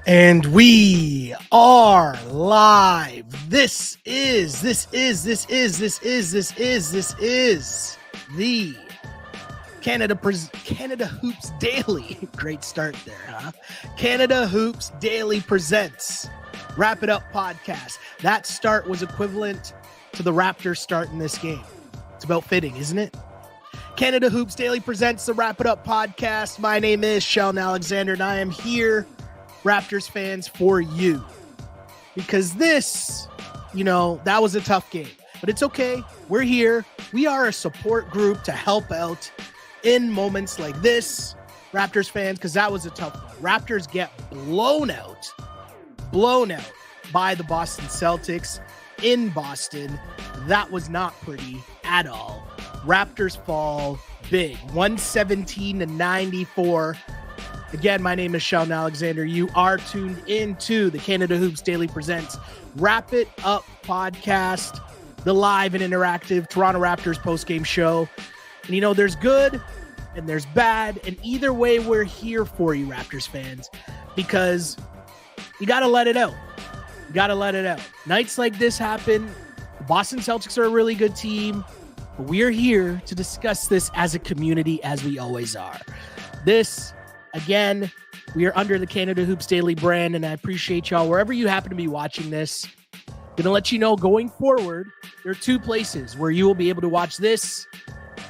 And we are live. This is the Canada Hoops Daily. Great start there, huh? Canada Hoops Daily presents Wrap It Up podcast. That start was equivalent to the Raptors start in this game. It's about fitting, isn't it? Canada Hoops Daily presents the Wrap It Up podcast. My name is Sheldon Alexander, and I am here, Raptors fans, for you. Because this, that was a tough game. But it's okay. We're here. We are a support group to help out in moments like this, Raptors fans, because that was a tough one. Raptors get blown out by the Boston Celtics in Boston. That was not pretty at all. Raptors fall big, 117-94. Again, my name is Sheldon Alexander. You are tuned into the Canada Hoops Daily Presents Wrap It Up podcast, the live and interactive Toronto Raptors postgame show. And there's good and there's bad, and either way, we're here for you, Raptors fans, because you got to let it out. Nights like this happen. The Boston Celtics are a really good team. But we are here to discuss this as a community, as we always are. This, again, we are under the Canada Hoops Daily brand, and I appreciate y'all wherever you happen to be watching this. Going to let you know going forward, there are two places where you will be able to watch this,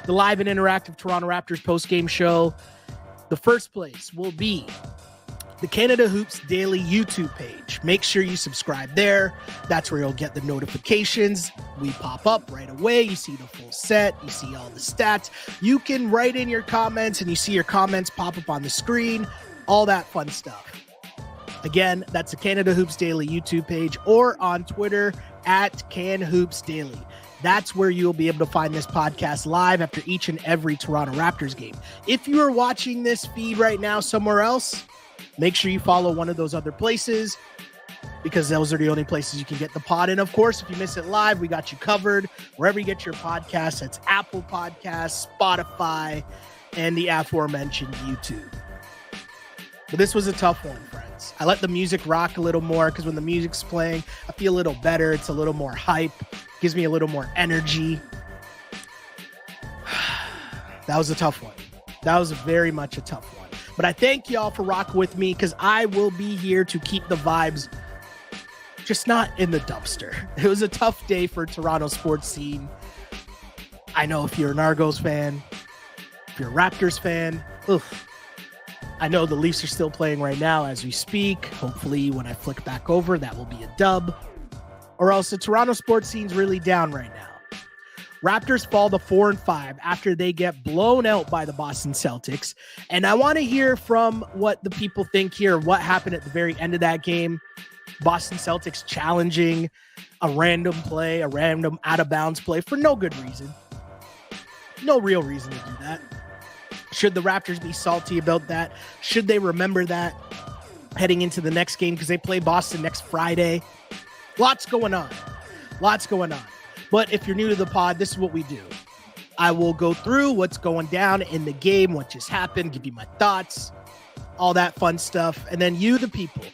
the live and interactive Toronto Raptors postgame show. The first place will be the Canada Hoops Daily YouTube page. Make sure you subscribe there. That's where you'll get the notifications. We pop up right away. You see the full set. You see all the stats. You can write in your comments, and you see your comments pop up on the screen. All that fun stuff. Again, that's the Canada Hoops Daily YouTube page, or on Twitter at CanHoopsDaily. That's where you'll be able to find this podcast live after each and every Toronto Raptors game. If you are watching this feed right now somewhere else, make sure you follow one of those other places, because those are the only places you can get the pod. And of course, if you miss it live, we got you covered wherever you get your podcasts. That's Apple Podcasts, Spotify, and the aforementioned YouTube. But this was a tough one, friends. I let the music rock a little more, because when the music's playing, I feel a little better. It's a little more hype, gives me a little more energy. That was a tough one. That was very much a tough one. But I thank y'all for rocking with me, because I will be here to keep the vibes just not in the dumpster. It was a tough day for Toronto sports scene. I know if you're an Argos fan, if you're a Raptors fan, I know the Leafs are still playing right now as we speak. Hopefully when I flick back over, that will be a dub. Or else the Toronto sports scene's really down right now. Raptors fall to 4-5 after they get blown out by the Boston Celtics. And I want to hear from what the people think here, what happened at the very end of that game. Boston Celtics challenging a random play, a random out-of-bounds play for no good reason. No real reason to do that. Should the Raptors be salty about that? Should they remember that heading into the next game, because they play Boston next Friday? Lots going on. But if you're new to the pod, this is what we do. I will go through what's going down in the game, what just happened, give you my thoughts, all that fun stuff. And then you, the people,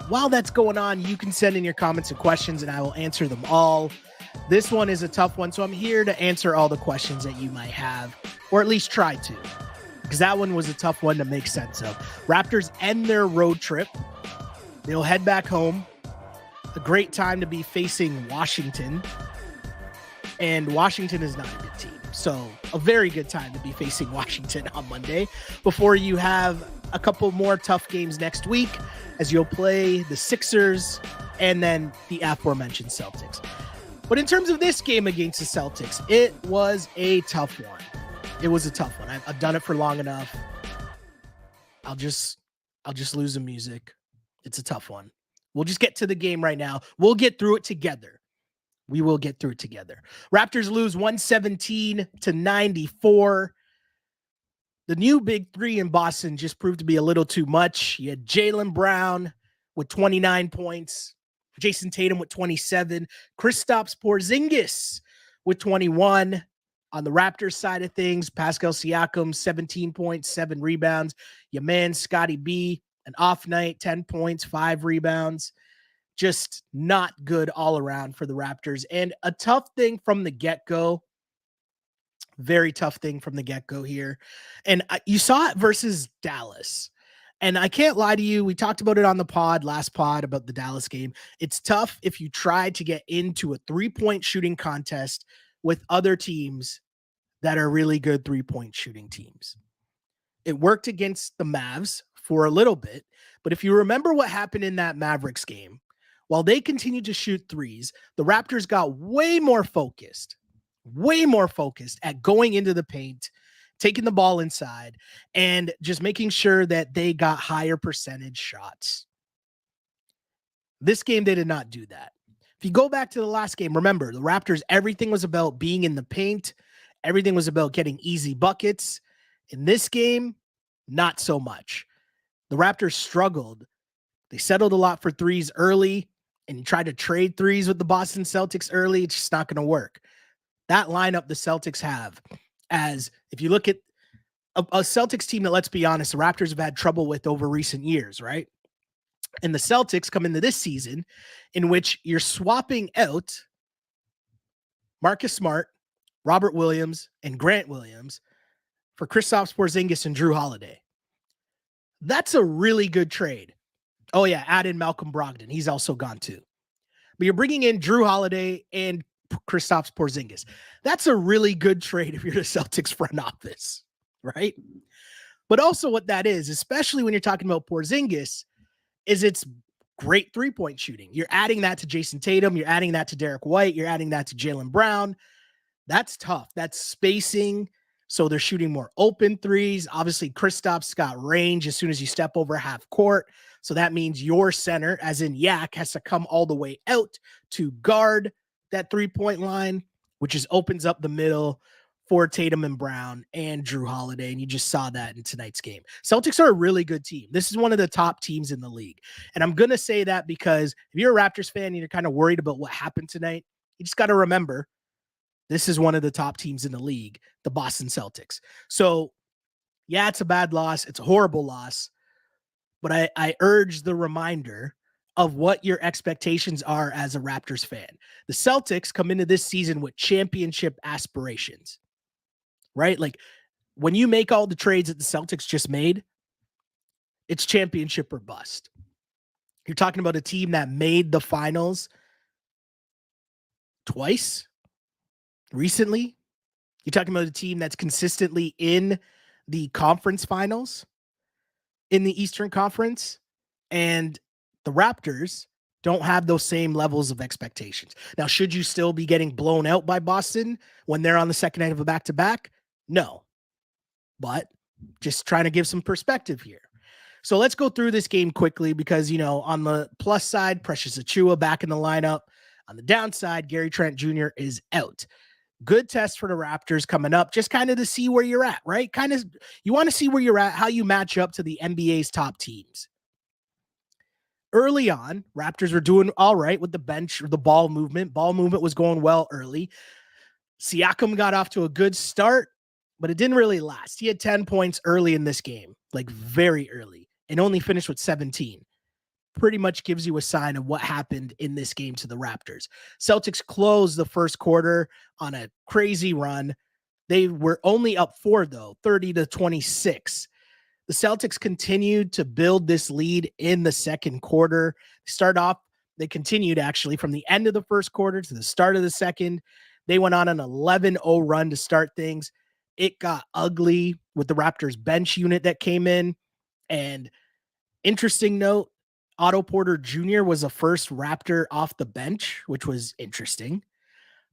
while that's going on, you can send in your comments and questions, and I will answer them all. This one is a tough one, so I'm here to answer all the questions that you might have, or at least try to, because that one was a tough one to make sense of. Raptors end their road trip. They'll head back home. A great time to be facing Washington. And Washington is not a good team. So a very good time to be facing Washington on Monday, before you have a couple more tough games next week, as you'll play the Sixers and then the aforementioned Celtics. But in terms of this game against the Celtics, it was a tough one. I've done it for long enough. I'll just lose the music. It's a tough one. We'll just get to the game right now. We'll get through it together. We will get through it together. Raptors lose 117-94. The new big three in Boston just proved to be a little too much. You had Jaylen Brown with 29 points, Jason Tatum with 27, Kristaps Porzingis with 21. On the Raptors side of things, Pascal Siakam, 17 points, 7 rebounds. Your man, Scotty B, An off night, 10 points, 5 rebounds. Just not good all around for the Raptors. And a tough thing from the get-go. Very tough thing from the get-go here. And you saw it versus Dallas. And I can't lie to you. We talked about it on the last pod about the Dallas game. It's tough if you try to get into a 3-point shooting contest with other teams that are really good 3-point shooting teams. It worked against the Mavs for a little bit. But if you remember what happened in that Mavericks game, while they continued to shoot threes, the Raptors got way more focused at going into the paint, taking the ball inside, and just making sure that they got higher percentage shots. This game, they did not do that. If you go back to the last game, remember, the Raptors, everything was about being in the paint. Everything was about getting easy buckets. In this game, not so much. The Raptors struggled. They settled a lot for threes early, and you tried to trade threes with the Boston Celtics early. It's just not going to work. That lineup the Celtics have, as if you look at a Celtics team that, let's be honest, the Raptors have had trouble with over recent years, right? And the Celtics come into this season in which you're swapping out Marcus Smart, Robert Williams, and Grant Williams for Kristaps Porzingis and Drew Holiday. That's a really good trade. Oh, yeah, add in Malcolm Brogdon. He's also gone too. But you're bringing in Drew Holiday and Kristaps Porzingis. That's a really good trade if you're the Celtics front office, right? But also what that is, especially when you're talking about Porzingis, is it's great 3-point shooting. You're adding that to Jason Tatum. You're adding that to Derek White. You're adding that to Jaylen Brown. That's tough. That's spacing. So they're shooting more open threes. Obviously, Kristaps got range as soon as you step over half court. So that means your center, as in Yak, has to come all the way out to guard that 3-point line, which just opens up the middle for Tatum and Brown and Drew Holiday. And you just saw that in tonight's game. Celtics are a really good team. This is one of the top teams in the league. And I'm going to say that because if you're a Raptors fan and you're kind of worried about what happened tonight, you just got to remember this is one of the top teams in the league, the Boston Celtics. So, yeah, it's a bad loss. It's a horrible loss. But I urge the reminder of what your expectations are as a Raptors fan. The Celtics come into this season with championship aspirations, right? Like when you make all the trades that the Celtics just made, it's championship or bust. You're talking about a team that made the finals twice recently. You're talking about a team that's consistently in the conference finals in the Eastern Conference, and the Raptors don't have those same levels of expectations. Now, should you still be getting blown out by Boston when they're on the second night of a back-to-back? No. But just trying to give some perspective here. So let's go through this game quickly because, you know, on the plus side, Precious Achiuwa back in the lineup. On the downside, Gary Trent Jr. is out. Good test for the Raptors coming up, just kind of to see where you're at, right? Kind of, you want to see where you're at, how you match up to the NBA's top teams. Early on, Raptors were doing all right with the bench or the ball movement. Ball movement was going well early. Siakam got off to a good start, but it didn't really last. He had 10 points early in this game, like very early, and only finished with 17. Pretty much gives you a sign of what happened in this game to the Raptors. Celtics closed the first quarter on a crazy run. They were only up 4, though, 30-26. The Celtics continued to build this lead in the second quarter. They continued actually from the end of the first quarter to the start of the second. They went on an 11-0 run to start things. It got ugly with the Raptors bench unit that came in. And interesting note, Otto Porter Jr. was the first Raptor off the bench, which was interesting.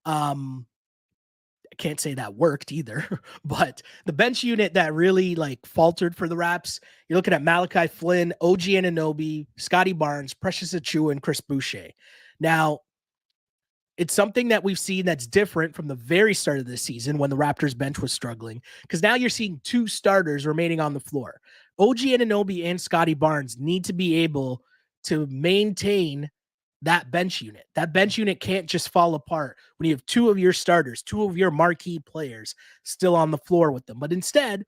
I can't say that worked either, but the bench unit that really like faltered for the Raps, you're looking at Malachi Flynn, OG Anunoby, Scotty Barnes, Precious Achiuwa, and Chris Boucher. Now, it's something that we've seen that's different from the very start of this season when the Raptors bench was struggling, because now you're seeing 2 starters remaining on the floor. OG Anunoby and Scotty Barnes need to be able to maintain that bench unit. That bench unit can't just fall apart when you have 2 of your starters, 2 of your marquee players still on the floor with them. But instead,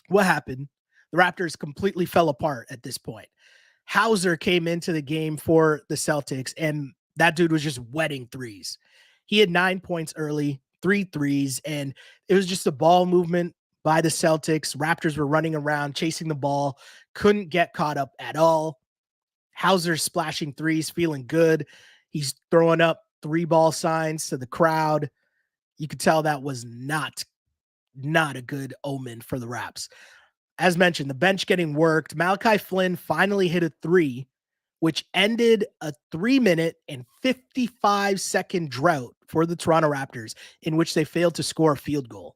what happened The Raptors completely fell apart at this point. Hauser came into the game for the Celtics, and that dude was just wetting threes. He had 9 points early, 3 threes, and it was just a ball movement by the Celtics. Raptors were running around, chasing the ball, couldn't get caught up at all. Hauser's splashing threes, feeling good. He's throwing up 3-ball signs to the crowd. You could tell that was not a good omen for the Raps. As mentioned, the bench getting worked. Malachi Flynn finally hit a 3, which ended a 3-minute and 55-second drought for the Toronto Raptors, in which they failed to score a field goal.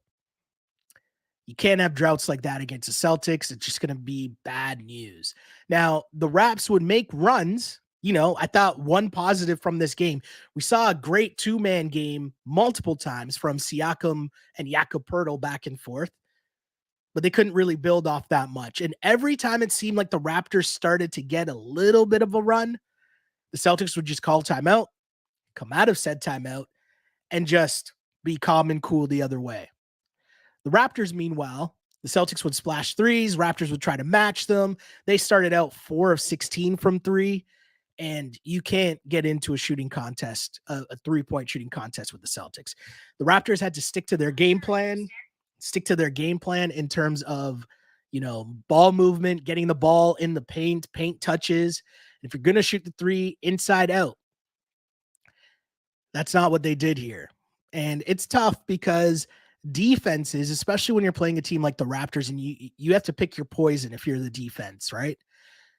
You can't have droughts like that against the Celtics. It's just going to be bad news. Now, the Raps would make runs. I thought one positive from this game, we saw a great 2-man game multiple times from Siakam and Jakob Poeltl back and forth, but they couldn't really build off that much. And every time it seemed like the Raptors started to get a little bit of a run, the Celtics would just call timeout, come out of said timeout, and just be calm and cool the other way. The Raptors, meanwhile, the Celtics would splash threes. Raptors would try to match them. They started out 4 of 16 from 3, and you can't get into a shooting contest, a 3-point shooting contest with the Celtics. The Raptors had to stick to their game plan in terms of, ball movement, getting the ball in the paint touches. And if you're going to shoot the 3 inside out, that's not what they did here. And it's tough because defenses, especially when you're playing a team like the Raptors, and you have to pick your poison if you're the defense, right?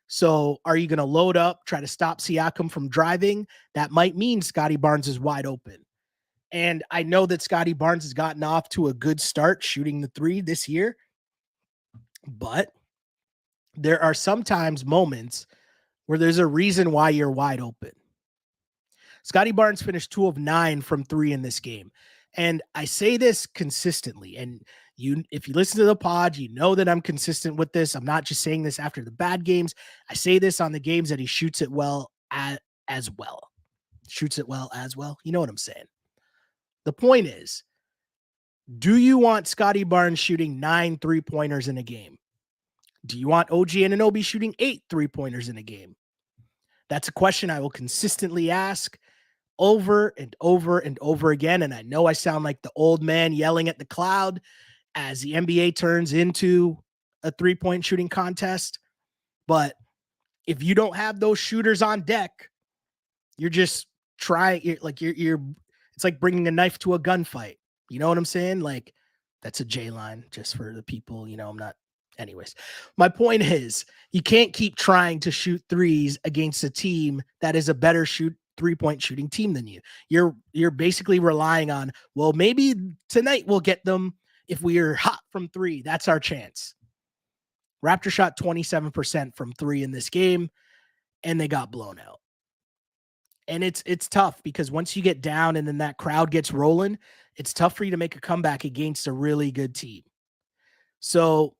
So are you going to load up, try to stop Siakam from driving? That might mean Scotty Barnes is wide open. And I know that Scotty Barnes has gotten off to a good start shooting the 3 this year, but there are sometimes moments where there's a reason why you're wide open. Scotty Barnes finished 2 of 9 from 3 in this game. And I say this consistently, and if you listen to the pod, you know that I'm consistent with this. I'm not just saying this after the bad games. I say this on the games that he shoots it well as well. Shoots it well as well. You know what I'm saying? The point is, do you want Scotty Barnes shooting 9 3-pointers in a game? Do you want OG Anunoby shooting 8 3-pointers in a game? That's a question I will consistently ask over and over and over again. And I know I sound like the old man yelling at the cloud as the NBA turns into a 3-point shooting contest. But if you don't have those shooters on deck, you're just it's like bringing a knife to a gunfight. You know what I'm saying? Like, that's a J line just for the people, I'm not. Anyways, my point is, you can't keep trying to shoot threes against a team that is a better 3-point shooting team than you. You're basically relying on, well, maybe tonight we'll get them. If we are hot from 3, that's our chance. Raptors shot 27% from 3 in this game, and they got blown out. And it's tough because once you get down and then that crowd gets rolling, it's tough for you to make a comeback against a really good team. So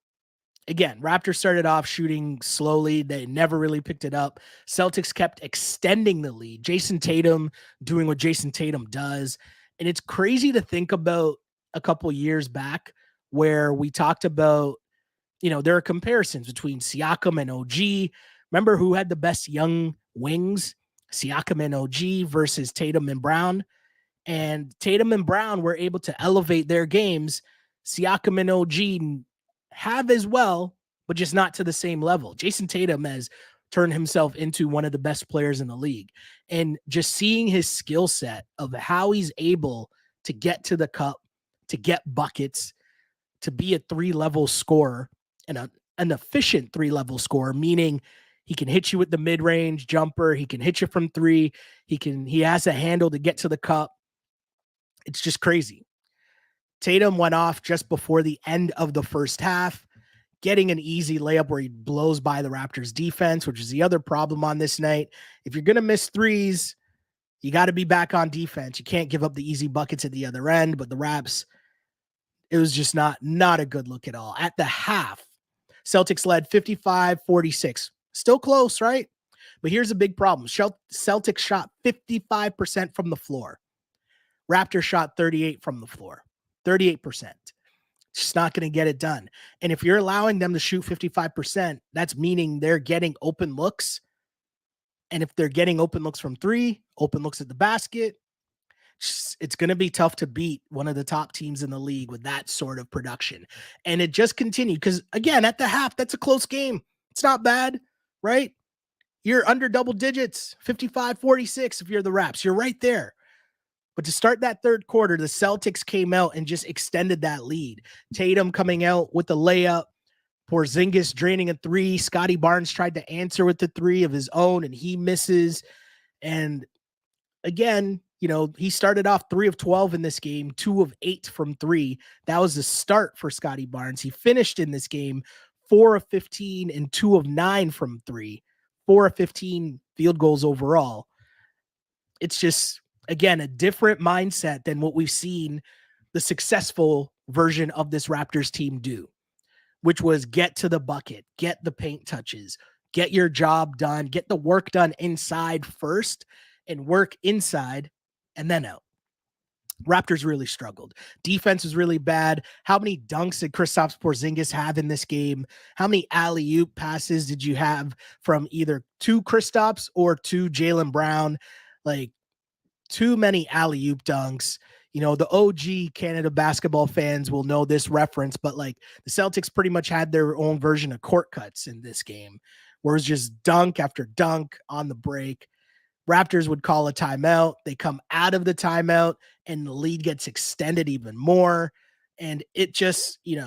again, Raptors started off shooting slowly. They never really picked it up. Celtics kept extending the lead. Jason Tatum doing what Jason Tatum does. And it's crazy to think about a couple years back where we talked about, there are comparisons between Siakam and OG. Remember who had the best young wings? Siakam and OG versus Tatum and Brown. And Tatum and Brown were able to elevate their games. Siakam and OG have as well, but just not to the same level. Jason Tatum has turned himself into one of the best players in the league. And just seeing his skill set of how he's able to get to the cup, to get buckets, to be a 3-level scorer and an efficient 3-level scorer, meaning he can hit you with the mid-range jumper. He can hit you from 3. He has a handle to get to the cup. It's just crazy. Tatum went off just before the end of the first half, getting an easy layup where he blows by the Raptors defense, which is the other problem on this night. If you're going to miss threes, you got to be back on defense. You can't give up the easy buckets at the other end, but the Raps, it was just not a good look at all. At the half, Celtics led 55-46. Still close, right? But here's a big problem. Celtics shot 55% from the floor. Raptors shot 38 from the floor. 38%. It's just not going to get it done. And if you're allowing them to shoot 55%, that's meaning they're getting open looks. And if they're getting open looks from three, open looks at the basket, it's going to be tough to beat one of the top teams in the league with that sort of production. And it just continued because, again, at the half, that's a close game. It's not bad, right? You're under double digits, 55-46 if you're the Raps. You're right there. But to start that third quarter, the Celtics came out and just extended that lead. Tatum coming out with the layup, Porzingis draining a three. Scotty Barnes tried to answer with the three of his own, and he misses. And again, he started off 3 of 12 in this game, 2 of 8 from 3. That was the start for Scotty Barnes. He finished in this game 4 of 15 and 2 of 9 from 3, 4 of 15 field goals overall. It's just, again, a different mindset than what we've seen the successful version of this Raptors team do, which was get to the bucket, get the paint touches, get your job done, get the work done inside first and work inside and then out. Raptors really struggled. Defense was really bad. How many dunks did Kristaps Porzingis have in this game? How many alley-oop passes did you have from either to Kristaps or to Jaylen Brown? Like, too many alley-oop dunks. The OG Canada basketball fans will know this reference, but like the Celtics pretty much had their own version of court cuts in this game, where it was just dunk after dunk on the break. Raptors would call a timeout. They come out of the timeout and the lead gets extended even more. And it just, you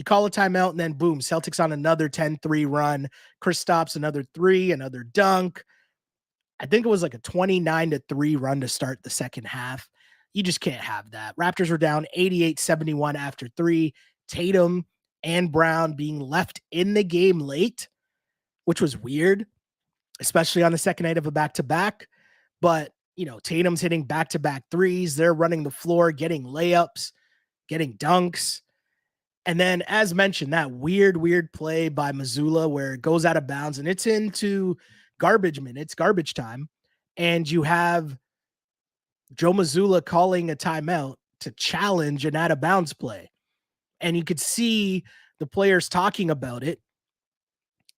call a timeout and then boom, Celtics on another 10-3 run. Kristaps another 3, another dunk. I think it was like a 29-3 run to start the second half. You just can't have that. Raptors were down 88-71 after 3. Tatum and Brown being left in the game late, which was weird, especially on the second night of a back-to-back. But, Tatum's hitting back-to-back threes. They're running the floor, getting layups, getting dunks. And then, as mentioned, that weird play by Mazzulla where it goes out of bounds and it's into garbage minutes, garbage time. And you have Joe Mazzulla calling a timeout to challenge an out of bounds play. And you could see the players talking about it.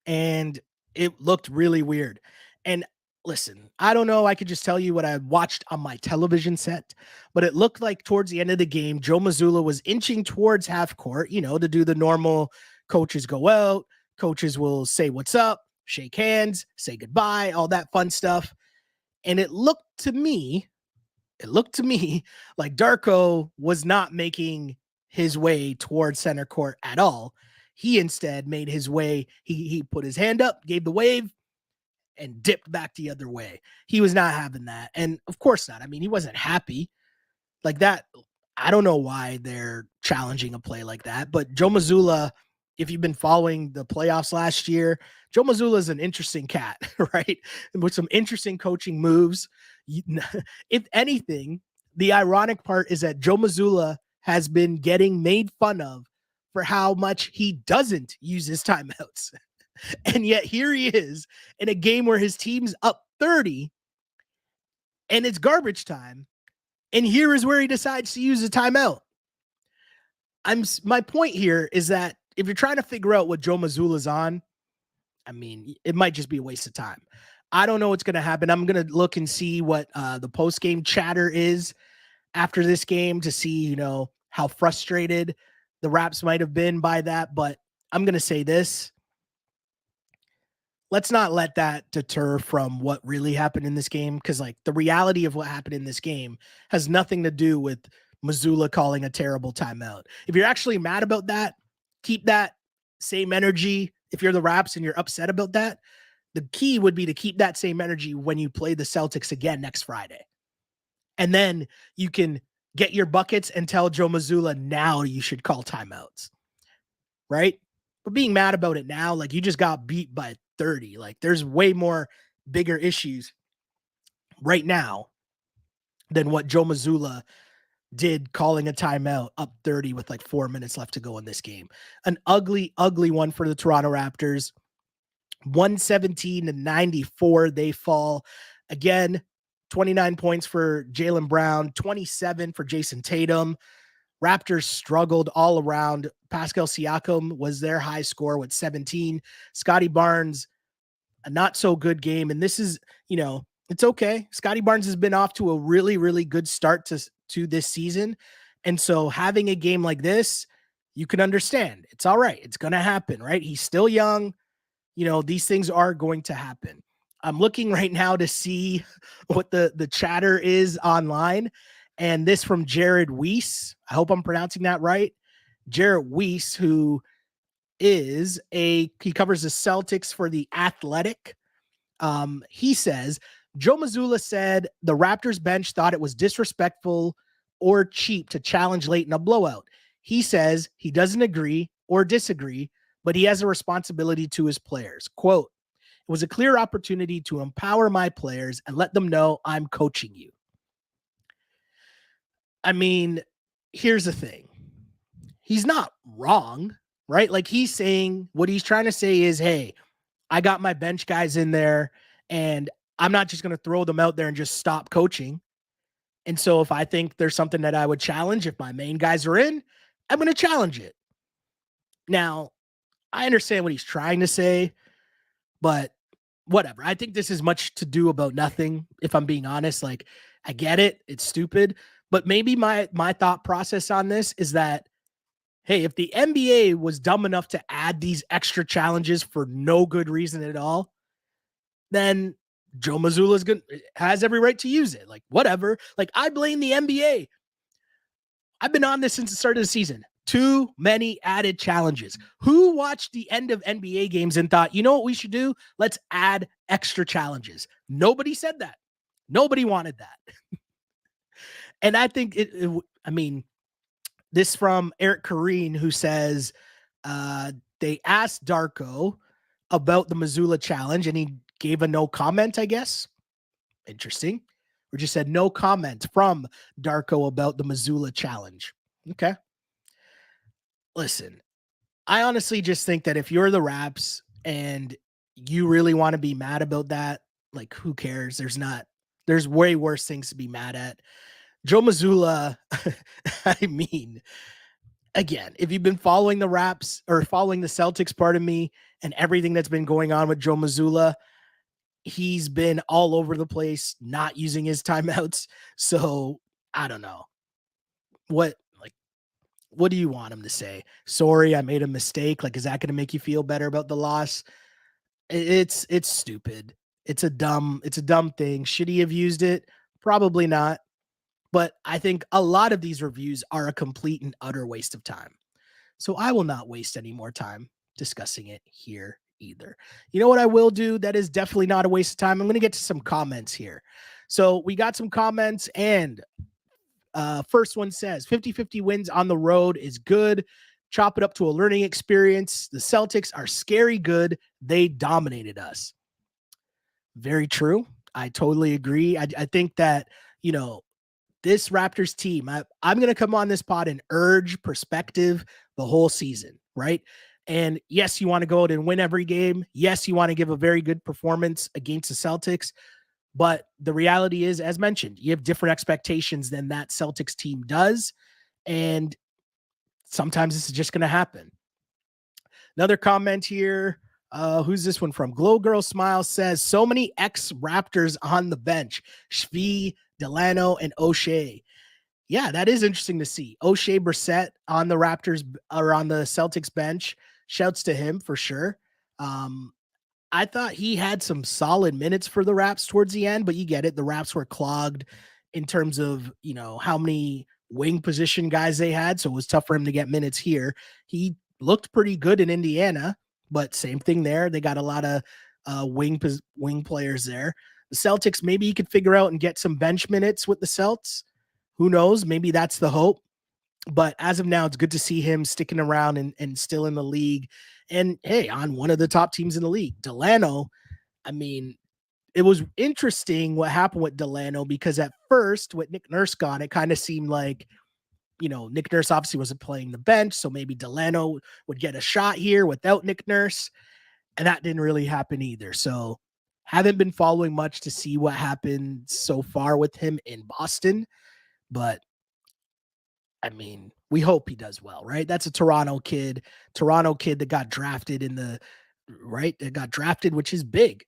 And it looked really weird. And listen, I don't know. I could just tell you what I watched on my television set, but it looked like towards the end of the game, Joe Mazzulla was inching towards half court, to do the normal coaches go out, coaches will say what's up, shake hands, say goodbye, all that fun stuff. And it looked to me like Darko was not making his way towards center court at all. He instead made his way. He put his hand up, gave the wave, and dipped back the other way. He was not having that. And of course not. I mean, he wasn't happy like that. I don't know why they're challenging a play like that, but Joe Mazzulla, if you've been following the playoffs last year, Joe Mazzulla is an interesting cat, right? With some interesting coaching moves. If anything, the ironic part is that Joe Mazzulla has been getting made fun of for how much he doesn't use his timeouts. And yet here he is in a game where his team's up 30 and it's garbage time. And here is where he decides to use a timeout. My point here is that if you're trying to figure out what Joe Mazzulla's on, I mean, it might just be a waste of time. I don't know what's going to happen. I'm going to look and see what the post-game chatter is after this game to see, how frustrated the Raps might have been by that. But I'm going to say this. Let's not let that deter from what really happened in this game, because like the reality of what happened in this game has nothing to do with Mazzulla calling a terrible timeout. If you're actually mad about that, keep that same energy. If you're the Raps and you're upset about that, the key would be to keep that same energy when you play the Celtics again next Friday. And then you can get your buckets and tell Joe Mazzulla now you should call timeouts, right? But being mad about it now, like you just got beat by 30. Like there's way more bigger issues right now than what Joe Mazzulla did calling a timeout up 30 with like 4 minutes left to go in this game. An ugly one for the Toronto Raptors. 117-94, they fall. Again, 29 points for Jaylen Brown, 27 for Jason Tatum. Raptors struggled all around. Pascal Siakam was their high score with 17. Scotty Barnes, a not so good game. And this is, it's okay. Scotty Barnes has been off to a really, really good start to this season. And so having a game like this, you can understand. It's all right. It's going to happen, right? He's still young. These things are going to happen. I'm looking right now to see what the chatter is online. And this from Jared Weiss. I hope I'm pronouncing that right. Jared Weiss, who he covers the Celtics for The Athletic. He says, Joe Mazzulla said the Raptors bench thought it was disrespectful or cheap to challenge late in a blowout. He says he doesn't agree or disagree, but he has a responsibility to his players. Quote, it was a clear opportunity to empower my players and let them know I'm coaching you. I mean, here's the thing. He's not wrong, right? Like he's saying, what he's trying to say is, hey, I got my bench guys in there and I'm not just going to throw them out there and just stop coaching. And so if I think there's something that I would challenge, if my main guys are in, I'm going to challenge it. Now, I understand what he's trying to say, but whatever. I think this is much to do about nothing, if I'm being honest. Like, I get it. It's stupid. But maybe my thought process on this is that, hey, if the NBA was dumb enough to add these extra challenges for no good reason at all, then Joe Mazzulla has every right to use it. Like, whatever. Like, I blame the NBA. I've been on this since the start of the season. Too many added challenges. Who watched the end of NBA games and thought, you know what we should do? Let's add extra challenges. Nobody said that. Nobody wanted that. And I think this from Eric Kareen, who says they asked Darko about the Mazzulla challenge and he gave a no comment, I guess. Interesting. Or just said no comment from Darko about the Mazzulla challenge. Okay. Listen, I honestly just think that if you're the Raps and you really want to be mad about that, like, who cares? There's way worse things to be mad at. Joe Mazzulla, I mean, again, if you've been following the Raps or following the Celtics, pardon me, and everything that's been going on with Joe Mazzulla, he's been all over the place, not using his timeouts. So I don't know. What do you want him to say? Sorry, I made a mistake. Like, is that going to make you feel better about the loss? It's stupid. It's a dumb thing. Should he have used it? Probably not. But I think a lot of these reviews are a complete and utter waste of time. So I will not waste any more time discussing it here either. You know what I will do that is definitely not a waste of time? I'm going to get to some comments here. So we got some comments, and first one says 50-50 wins on the road is good. Chop it up to a learning experience. The Celtics are scary good. They dominated us. Very true. I totally agree. I think that, this Raptors team, I'm going to come on this pod and urge perspective the whole season, right? And yes, you want to go out and win every game. Yes, you want to give a very good performance against the Celtics. But the reality is, as mentioned, you have different expectations than that Celtics team does. And sometimes this is just going to happen. Another comment here. Who's this one from? Glow Girl Smile says, so many ex-Raptors on the bench. Shvee, Delano, and O'Shea. Yeah, that is interesting to see. O'Shea Brissett on the Raptors or on the Celtics bench. Shouts to him for sure. I thought he had some solid minutes for the Raps towards the end, but you get it. The Raps were clogged in terms of, how many wing position guys they had. So it was tough for him to get minutes here. He looked pretty good in Indiana, but same thing there. They got a lot of wing players there. The Celtics, maybe he could figure out and get some bench minutes with the Celts. Who knows? Maybe that's the hope. But as of now, it's good to see him sticking around and still in the league. And hey, on one of the top teams in the league. Delano, I mean, it was interesting what happened with Delano, because at first with Nick Nurse gone, it kind of seemed like, Nick Nurse obviously wasn't playing the bench, so maybe Delano would get a shot here without Nick Nurse. And that didn't really happen either. So haven't been following much to see what happened so far with him in Boston. But I mean, we hope he does well, right? That's a Toronto kid that got drafted that got drafted, which is big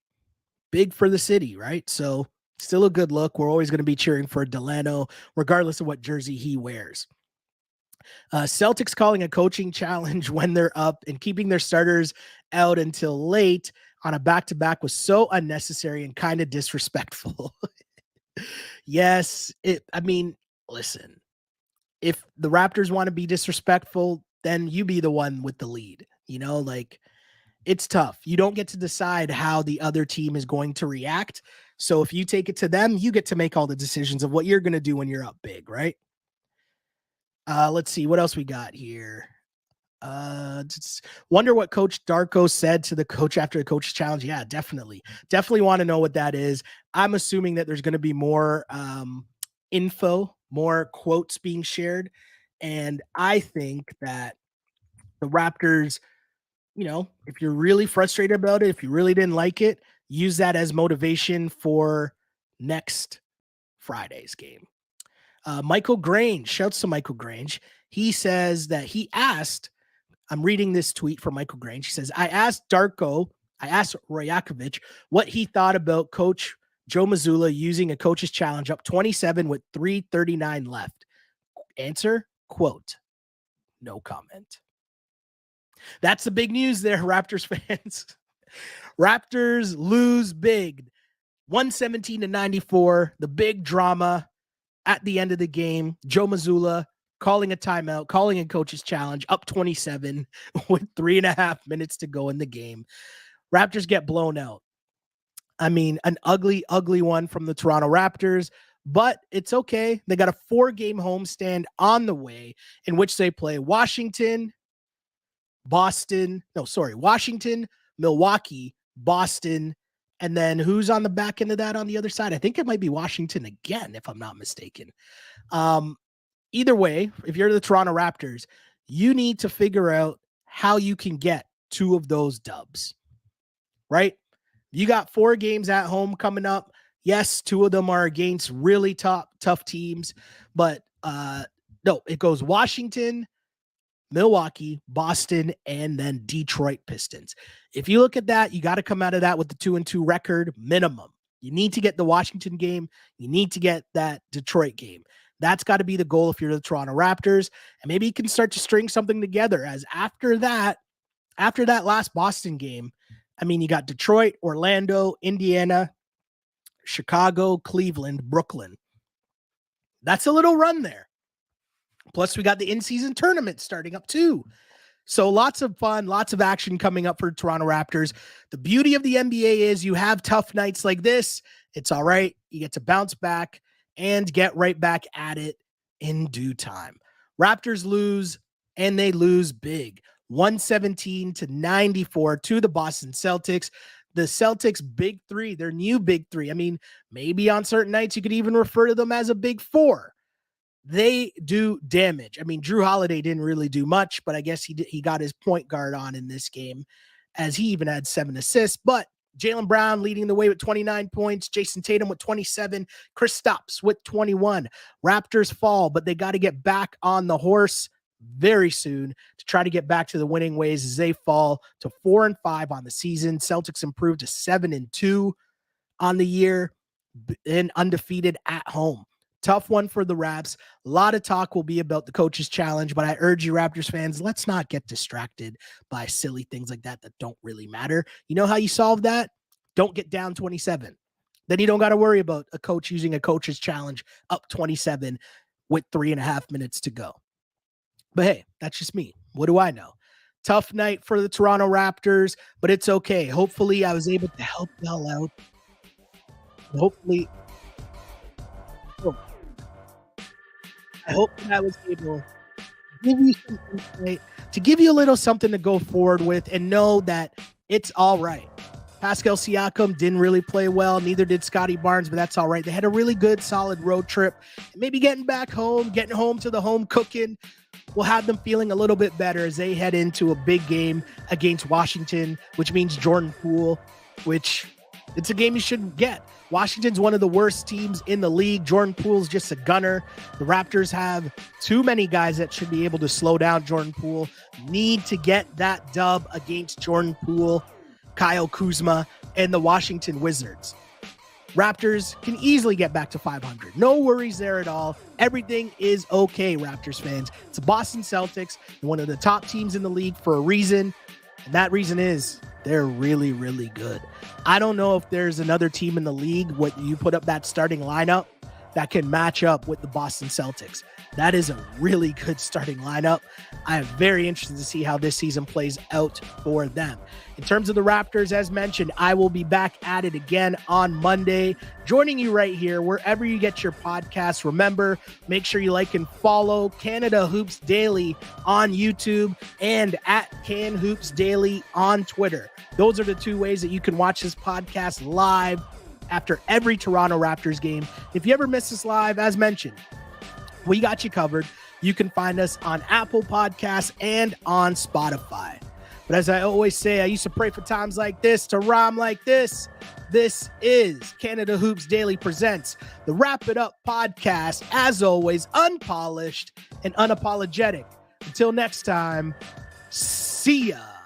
for the city, right? So still a good look. We're always going to be cheering for Delano, regardless of what jersey he wears. Celtics calling a coaching challenge when they're up and keeping their starters out until late on a back-to-back was so unnecessary and kind of disrespectful. Yes, listen, if the Raptors want to be disrespectful, then you be the one with the lead. It's tough. You don't get to decide how the other team is going to react. So if you take it to them, you get to make all the decisions of what you're going to do when you're up big, right? Let's see what else we got here. Wonder what Coach Darko said to the coach after the coach's challenge. Yeah, definitely want to know what that is. I'm assuming that there's going to be more info, more quotes being shared. And I think that the Raptors, if you're really frustrated about it, if you really didn't like it, use that as motivation for next Friday's game. Michael Grange, shouts to Michael Grange. He says that I'm reading this tweet from Michael Grange. He says, I asked Rajakovic what he thought about Coach Joe Mazzulla using a coach's challenge up 27 with 3:39 left. Answer, quote, no comment. That's the big news there, Raptors fans. Raptors lose big, 117-94, the big drama at the end of the game. Joe Mazzulla calling a timeout, calling a coach's challenge, up 27 with 3.5 minutes to go in the game. Raptors get blown out. I mean, an ugly, ugly one from the Toronto Raptors, but it's okay. They got a 4-game homestand on the way in which they play Washington, Milwaukee, Boston, and then who's on the back end of that on the other side? I think it might be Washington again, if I'm not mistaken. Either way, if you're the Toronto Raptors, you need to figure out how you can get 2 of those dubs, right? You got 4 games at home coming up. Yes, 2 of them are against really tough teams, but no, it goes Washington, Milwaukee, Boston, and then Detroit Pistons. If you look at that, you got to come out of that with the 2-2 record minimum. You need to get the Washington game. You need to get that Detroit game. That's got to be the goal if you're the Toronto Raptors. And maybe you can start to string something together, as after that last Boston game, I mean, you got Detroit, Orlando, Indiana, Chicago, Cleveland, Brooklyn. That's a little run there. Plus, we got the in-season tournament starting up too. So lots of fun, lots of action coming up for Toronto Raptors. The beauty of the NBA is you have tough nights like this. It's all right. You get to bounce back and get right back at it in due time. Raptors lose, and they lose big. 117-94 to the Boston Celtics. The Celtics big 3, their new big 3. I mean, maybe on certain nights you could even refer to them as a big 4. They do damage. I mean, Drew Holiday didn't really do much, but I guess he got his point guard on in this game, as he even had 7 assists. But Jaylen Brown leading the way with 29 points, Jason Tatum with 27, Kristaps with 21. Raptors fall, but they got to get back on the horse very soon to try to get back to the winning ways as they fall to 4-5 on the season. Celtics improved to 7-2 on the year and undefeated at home. Tough one for the Raps. A lot of talk will be about the coach's challenge, but I urge you, Raptors fans, let's not get distracted by silly things like that don't really matter. You know how you solve that? Don't get down 27. Then you don't got to worry about a coach using a coach's challenge up 27 with 3.5 minutes to go. But hey, that's just me. What do I know? Tough night for the Toronto Raptors, but it's okay. Hopefully I was able to help y'all out. I hope that I was able to give you some insight, to give you a little something to go forward with, and know that it's all right. Pascal Siakam didn't really play well. Neither did Scotty Barnes, but that's all right. They had a really good, solid road trip. Maybe getting home to the home cooking will have them feeling a little bit better as they head into a big game against Washington, which means Jordan Poole, which It's a game you should get. Washington's one of the worst teams in the league. Jordan Poole's just a gunner. The Raptors have too many guys that should be able to slow down Jordan Poole. Need to get that dub against Jordan Poole, Kyle Kuzma, and the Washington Wizards. Raptors can easily get back to 500. No worries there at all. Everything is okay, Raptors fans. It's the Boston Celtics, one of the top teams in the league for a reason, and that reason is they're really, really good. I don't know if there's another team in the league, what you put up that starting lineup that can match up with the Boston Celtics. That is a really good starting lineup. I am very interested to see how this season plays out for them. In terms of the Raptors, as mentioned, I will be back at it again on Monday, joining you right here, wherever you get your podcasts. Remember, make sure you like and follow Canada Hoops Daily on YouTube and at Can Hoops Daily on Twitter. Those are the two ways that you can watch this podcast live after every Toronto Raptors game. If you ever miss us live, as mentioned, we got you covered. You can find us on Apple Podcasts and on Spotify. But as I always say, I used to pray for times like this to rhyme like this. This is Canada Hoops Daily presents the Wrap It Up podcast. As always, unpolished and unapologetic. Until next time, see ya.